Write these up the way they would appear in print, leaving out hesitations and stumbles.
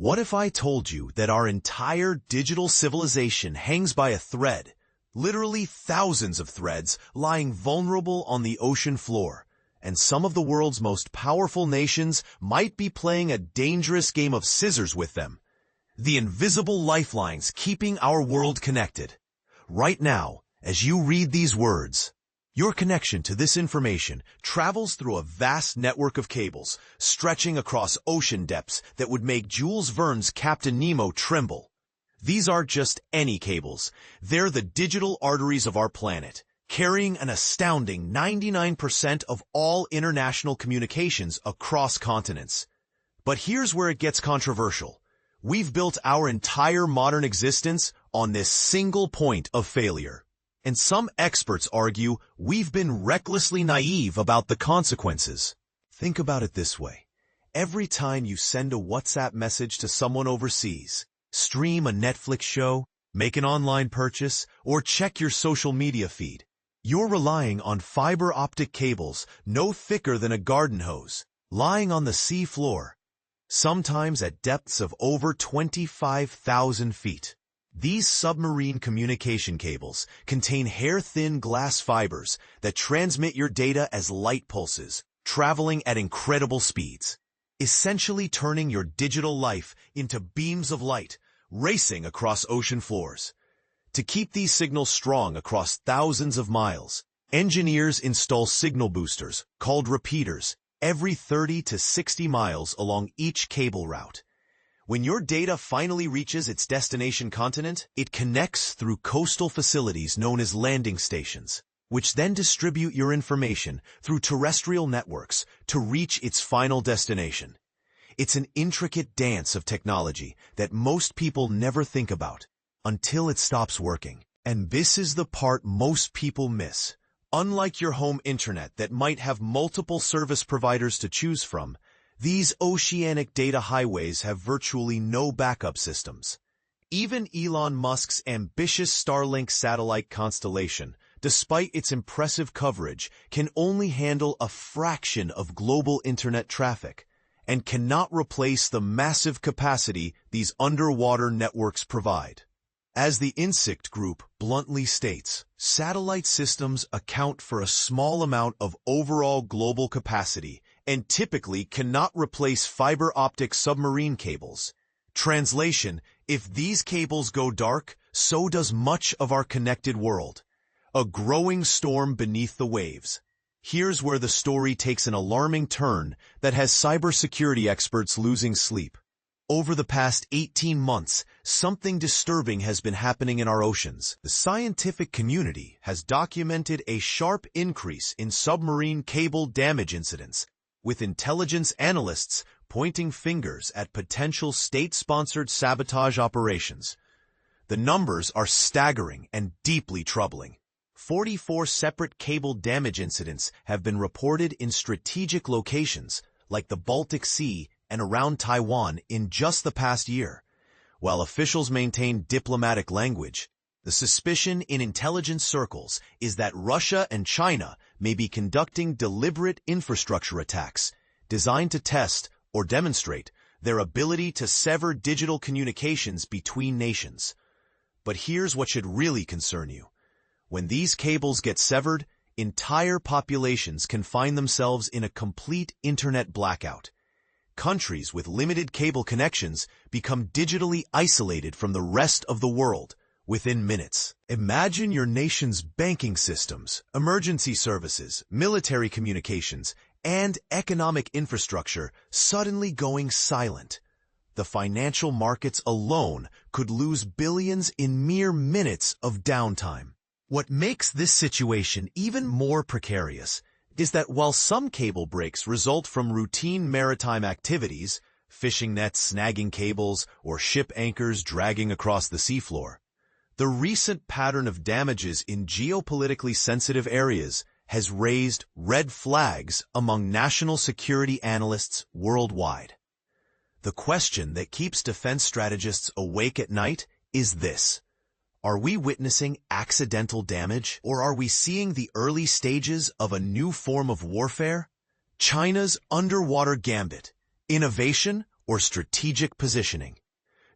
What if I told you that our entire digital civilization hangs by a thread, literally thousands of threads lying vulnerable on the ocean floor, and some of the world's most powerful nations might be playing a dangerous game of scissors with them? The invisible lifelines keeping our world connected. Right now, as you read these words, your connection to this information travels through a vast network of cables, stretching across ocean depths that would make Jules Verne's Captain Nemo tremble. These aren't just any cables. They're the digital arteries of our planet, carrying an astounding 99% of all international communications across continents. But here's where it gets controversial. We've built our entire modern existence on this single point of failure. And some experts argue we've been recklessly naive about the consequences. Think about it this way. Every time you send a WhatsApp message to someone overseas, stream a Netflix show, make an online purchase, or check your social media feed, you're relying on fiber optic cables no thicker than a garden hose, lying on the sea floor, sometimes at depths of over 25,000 feet. These submarine communication cables contain hair-thin glass fibers that transmit your data as light pulses, traveling at incredible speeds, essentially turning your digital life into beams of light racing across ocean floors. To keep these signals strong across thousands of miles, engineers install signal boosters, called repeaters, every 30 to 60 miles along each cable route. When your data finally reaches its destination continent, it connects through coastal facilities known as landing stations, which then distribute your information through terrestrial networks to reach its final destination. It's an intricate dance of technology that most people never think about until it stops working. And this is the part most people miss. Unlike your home internet that might have multiple service providers to choose from, these oceanic data highways have virtually no backup systems. Even Elon Musk's ambitious Starlink satellite constellation, despite its impressive coverage, can only handle a fraction of global internet traffic and cannot replace the massive capacity these underwater networks provide. As the Insect Group bluntly states, satellite systems account for a small amount of overall global capacity and typically cannot replace fiber optic submarine cables. Translation: if these cables go dark, so does much of our connected world. A growing storm beneath the waves. Here's where the story takes an alarming turn that has cybersecurity experts losing sleep. Over the past 18 months, something disturbing has been happening in our oceans. The scientific community has documented a sharp increase in submarine cable damage incidents, with intelligence analysts pointing fingers at potential state-sponsored sabotage operations. The numbers are staggering and deeply troubling. 44 separate cable damage incidents have been reported in strategic locations like the Baltic Sea and around Taiwan in just the past year. While officials maintain diplomatic language, the suspicion in intelligence circles is that Russia and China may be conducting deliberate infrastructure attacks designed to test or demonstrate their ability to sever digital communications between nations. But here's what should really concern you. When these cables get severed, entire populations can find themselves in a complete internet blackout. Countries with limited cable connections become digitally isolated from the rest of the world within minutes. Imagine your nation's banking systems, emergency services, military communications, and economic infrastructure suddenly going silent. The financial markets alone could lose billions in mere minutes of downtime. What makes this situation even more precarious is that while some cable breaks result from routine maritime activities, fishing nets snagging cables or ship anchors dragging across the seafloor, the recent pattern of damages in geopolitically sensitive areas has raised red flags among national security analysts worldwide. The question that keeps defense strategists awake at night is this: are we witnessing accidental damage, or are we seeing the early stages of a new form of warfare? China's underwater gambit, innovation or strategic positioning.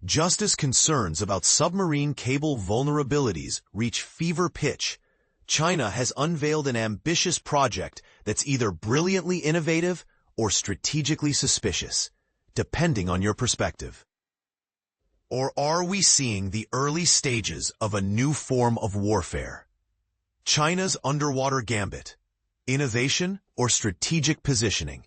Just as concerns about submarine cable vulnerabilities reach fever pitch, China has unveiled an ambitious project that's either brilliantly innovative or strategically suspicious, depending on your perspective. Or are we seeing the early stages of a new form of warfare? China's underwater gambit, innovation or strategic positioning?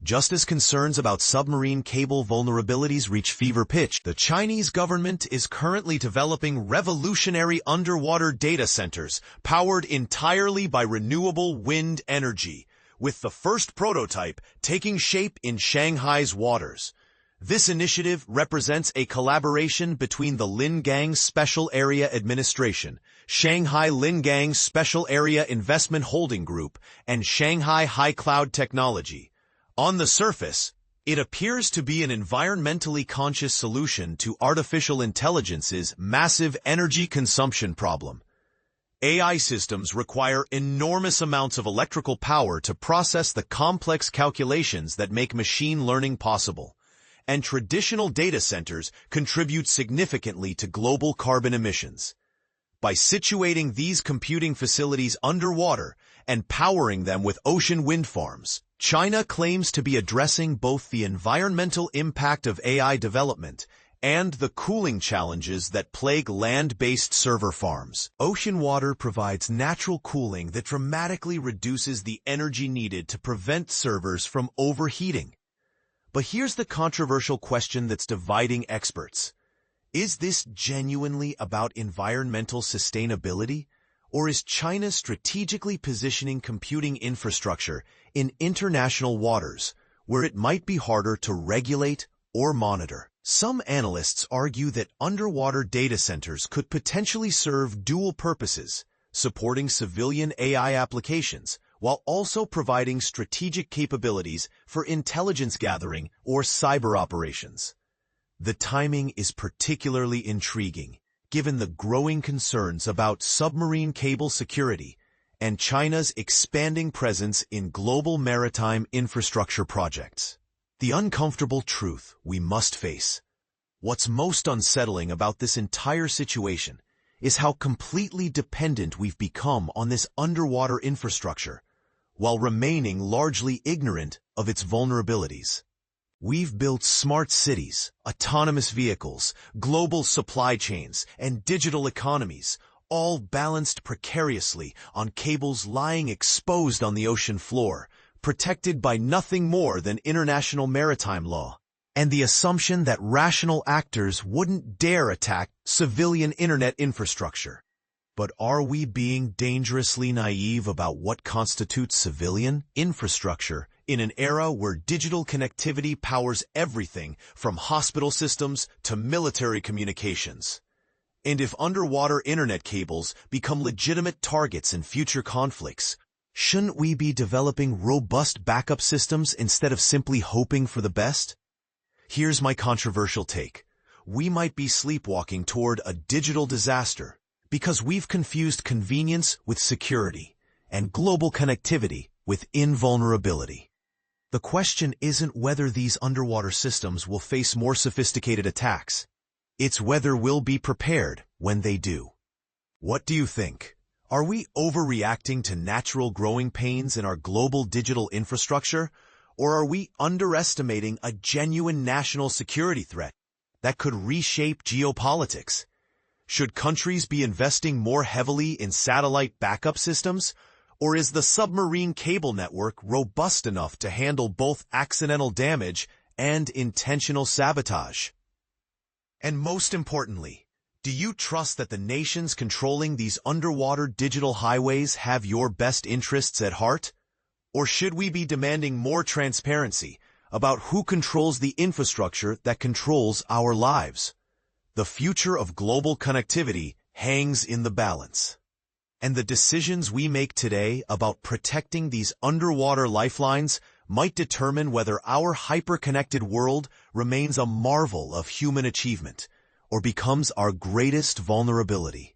Just as concerns about submarine cable vulnerabilities reach fever pitch, the Chinese government is currently developing revolutionary underwater data centers powered entirely by renewable wind energy, with the first prototype taking shape in Shanghai's waters. This initiative represents a collaboration between the Lingang Special Area Administration, Shanghai Lingang Special Area Investment Holding Group, and Shanghai High Cloud Technology. On the surface, it appears to be an environmentally conscious solution to artificial intelligence's massive energy consumption problem. AI systems require enormous amounts of electrical power to process the complex calculations that make machine learning possible, and traditional data centers contribute significantly to global carbon emissions. By situating these computing facilities underwater and powering them with ocean wind farms, China claims to be addressing both the environmental impact of AI development and the cooling challenges that plague land-based server farms. Ocean water provides natural cooling that dramatically reduces the energy needed to prevent servers from overheating. But here's the controversial question that's dividing experts. Is this genuinely about environmental sustainability? Or is China strategically positioning computing infrastructure in international waters where it might be harder to regulate or monitor? Some analysts argue that underwater data centers could potentially serve dual purposes, supporting civilian AI applications while also providing strategic capabilities for intelligence gathering or cyber operations. The timing is particularly intriguing, given the growing concerns about submarine cable security and China's expanding presence in global maritime infrastructure projects. The uncomfortable truth we must face. What's most unsettling about this entire situation is how completely dependent we've become on this underwater infrastructure, while remaining largely ignorant of its vulnerabilities. We've built smart cities, autonomous vehicles, global supply chains, and digital economies, all balanced precariously on cables lying exposed on the ocean floor, protected by nothing more than international maritime law, and the assumption that rational actors wouldn't dare attack civilian internet infrastructure. But are we being dangerously naive about what constitutes civilian infrastructure in an era where digital connectivity powers everything from hospital systems to military communications? And if underwater internet cables become legitimate targets in future conflicts, shouldn't we be developing robust backup systems instead of simply hoping for the best? Here's my controversial take. We might be sleepwalking toward a digital disaster because we've confused convenience with security and global connectivity with invulnerability. The question isn't whether these underwater systems will face more sophisticated attacks. It's whether we'll be prepared when they do. What do you think? Are we overreacting to natural growing pains in our global digital infrastructure, or are we underestimating a genuine national security threat that could reshape geopolitics? Should countries be investing more heavily in satellite backup systems, or is the submarine cable network robust enough to handle both accidental damage and intentional sabotage? And most importantly, do you trust that the nations controlling these underwater digital highways have your best interests at heart? Or should we be demanding more transparency about who controls the infrastructure that controls our lives? The future of global connectivity hangs in the balance. And the decisions we make today about protecting these underwater lifelines might determine whether our hyper-connected world remains a marvel of human achievement or becomes our greatest vulnerability.